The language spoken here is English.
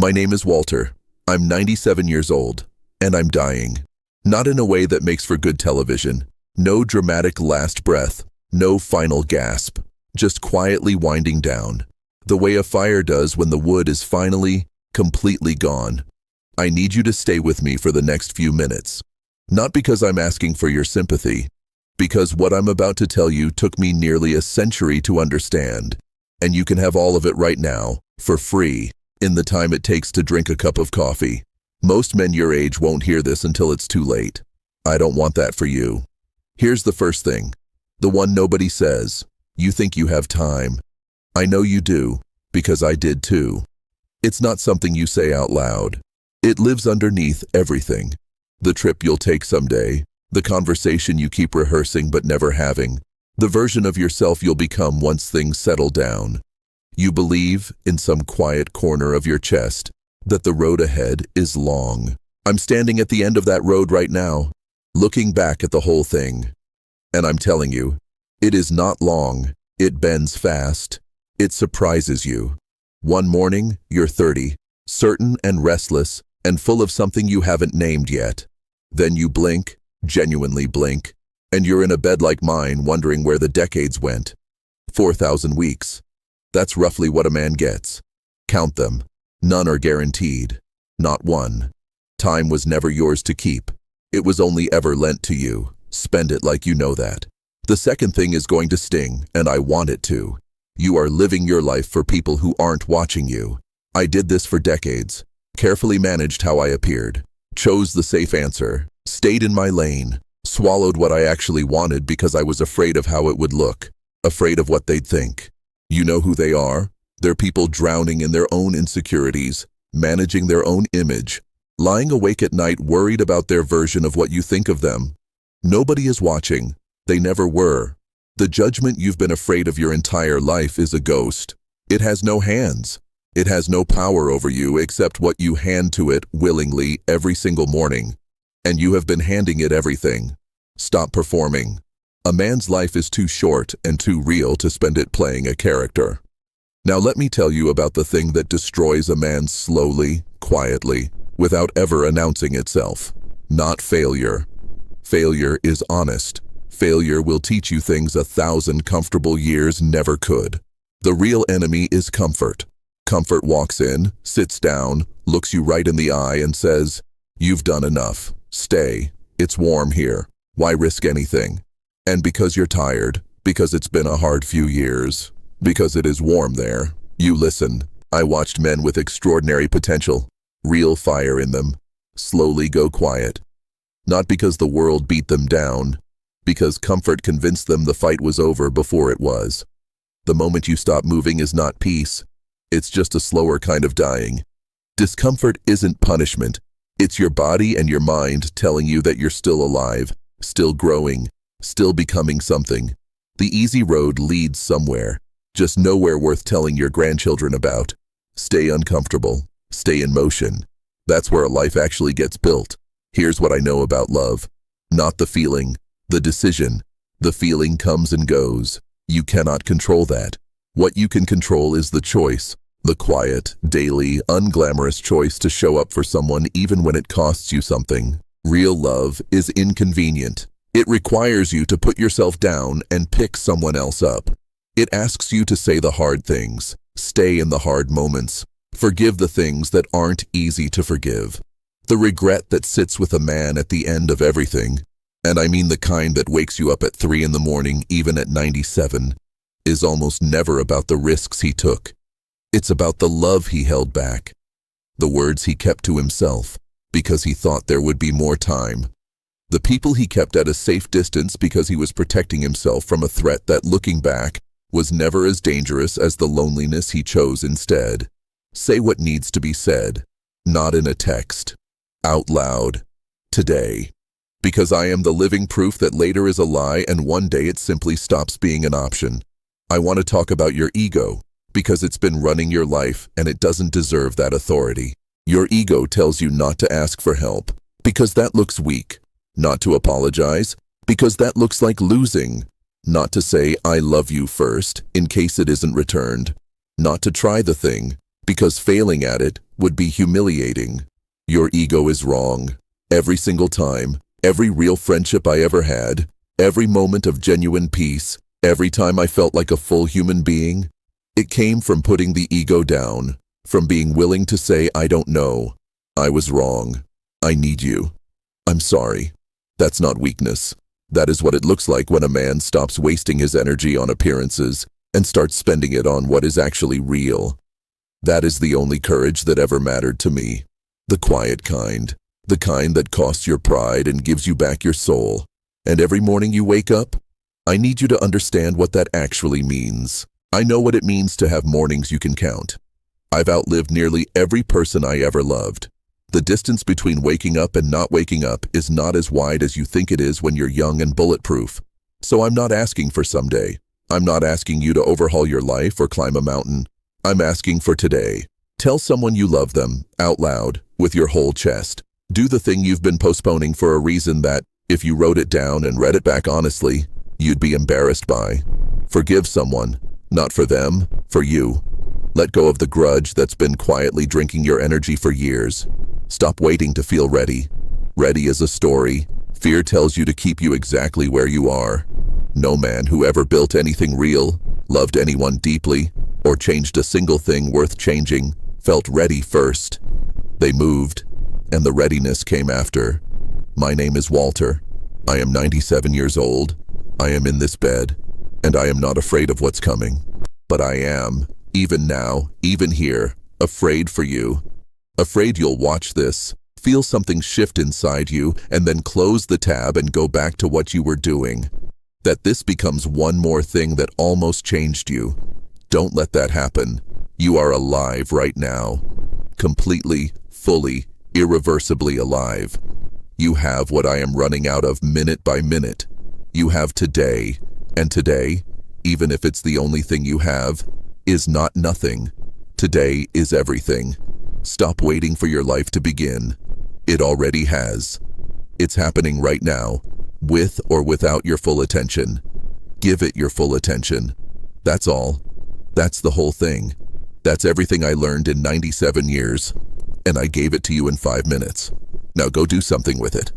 My name is Walter. I'm 97 years old, and I'm dying. Not in a way that makes for good television. No dramatic last breath, no final gasp, just quietly winding down, the way a fire does when the wood is finally, completely gone. I need you to stay with me for the next few minutes. Not because I'm asking for your sympathy, because what I'm about to tell you took me nearly a century to understand, and you can have all of it right now, for free, in the time it takes to drink a cup of coffee. Most men your age won't hear this until it's too late. I don't want that for you. Here's the first thing, the one nobody says. You think you have time. I know you do, because I did too. It's not something you say out loud. It lives underneath everything. The trip you'll take someday, the conversation you keep rehearsing but never having, the version of yourself you'll become once things settle down. You believe, in some quiet corner of your chest, that the road ahead is long. I'm standing at the end of that road right now, looking back at the whole thing. And I'm telling you, it is not long. It bends fast. It surprises you. One morning, you're 30, certain and restless, and full of something you haven't named yet. Then you blink, genuinely blink, and you're in a bed like mine wondering where the decades went. 4,000 weeks. That's roughly what a man gets. Count them. None are guaranteed. Not one. Time was never yours to keep. It was only ever lent to you. Spend it like you know that. The second thing is going to sting, and I want it to. You are living your life for people who aren't watching you. I did this for decades. Carefully managed how I appeared. Chose the safe answer. Stayed in my lane. Swallowed what I actually wanted because I was afraid of how it would look. Afraid of what they'd think. You know who they are? They're people drowning in their own insecurities, managing their own image, lying awake at night worried about their version of what you think of them. Nobody is watching. They never were. The judgment you've been afraid of your entire life is a ghost. It has no hands. It has no power over you except what you hand to it willingly every single morning. And you have been handing it everything. Stop performing. A man's life is too short and too real to spend it playing a character. Now let me tell you about the thing that destroys a man slowly, quietly, without ever announcing itself. Not failure. Failure is honest. Failure will teach you things 1,000 comfortable years never could. The real enemy is comfort. Comfort walks in, sits down, looks you right in the eye and says, "You've done enough. Stay. It's warm here. Why risk anything?" And because you're tired, because it's been a hard few years, because it is warm there, you listen. I watched men with extraordinary potential, real fire in them, slowly go quiet. Not because the world beat them down, because comfort convinced them the fight was over before it was. The moment you stop moving is not peace. It's just a slower kind of dying. Discomfort isn't punishment. It's your body and your mind telling you that you're still alive, still growing, still becoming something. The easy road leads somewhere, just nowhere worth telling your grandchildren about. Stay uncomfortable. Stay in motion. That's where a life actually gets built. Here's what I know about love. Not the feeling, the decision. The feeling comes and goes. You cannot control that. What you can control is the choice. The quiet, daily, unglamorous choice to show up for someone even when it costs you something. Real love is inconvenient. It requires you to put yourself down and pick someone else up. It asks you to say the hard things, stay in the hard moments, forgive the things that aren't easy to forgive. The regret that sits with a man at the end of everything, and I mean the kind that wakes you up at 3 in the morning even at 97, is almost never about the risks he took. It's about the love he held back, the words he kept to himself because he thought there would be more time. The people he kept at a safe distance because he was protecting himself from a threat that, looking back, was never as dangerous as the loneliness he chose instead. Say what needs to be said, not in a text. Out loud. Today. Because I am the living proof that later is a lie and one day it simply stops being an option. I want to talk about your ego, because it's been running your life and it doesn't deserve that authority. Your ego tells you not to ask for help, because that looks weak. Not to apologize, because that looks like losing. Not to say, "I love you" first, in case it isn't returned. Not to try the thing, because failing at it would be humiliating. Your ego is wrong. Every single time, every real friendship I ever had, every moment of genuine peace, every time I felt like a full human being, it came from putting the ego down, from being willing to say, I don't know. I was wrong. I need you. I'm sorry. That's not weakness. That is what it looks like when a man stops wasting his energy on appearances and starts spending it on what is actually real. That is the only courage that ever mattered to me. The quiet kind. The kind that costs your pride and gives you back your soul. And every morning you wake up, I need you to understand what that actually means. I know what it means to have mornings you can count. I've outlived nearly every person I ever loved. The distance between waking up and not waking up is not as wide as you think it is when you're young and bulletproof. So I'm not asking for someday. I'm not asking you to overhaul your life or climb a mountain. I'm asking for today. Tell someone you love them, out loud, with your whole chest. Do the thing you've been postponing for a reason that, if you wrote it down and read it back honestly, you'd be embarrassed by. Forgive someone, not for them, for you. Let go of the grudge that's been quietly drinking your energy for years. Stop waiting to feel ready. Ready is a story. Fear tells you to keep you exactly where you are. No man who ever built anything real, loved anyone deeply, or changed a single thing worth changing, felt ready first. They moved, and the readiness came after. My name is Walter. I am 97 years old. I am in this bed, and I am not afraid of what's coming. But I am, even now, even here, afraid for you. Afraid you'll watch this, feel something shift inside you, and then close the tab and go back to what you were doing. That this becomes one more thing that almost changed you. Don't let that happen. You are alive right now. Completely, fully, irreversibly alive. You have what I am running out of minute by minute. You have today, and today, even if it's the only thing you have, is not nothing. Today is everything. Stop waiting for your life to begin. It already has. It's happening right now, with or without your full attention. Give it your full attention. That's all. That's the whole thing. That's everything I learned in 97 years, and I gave it to you in 5 minutes. Now go do something with it.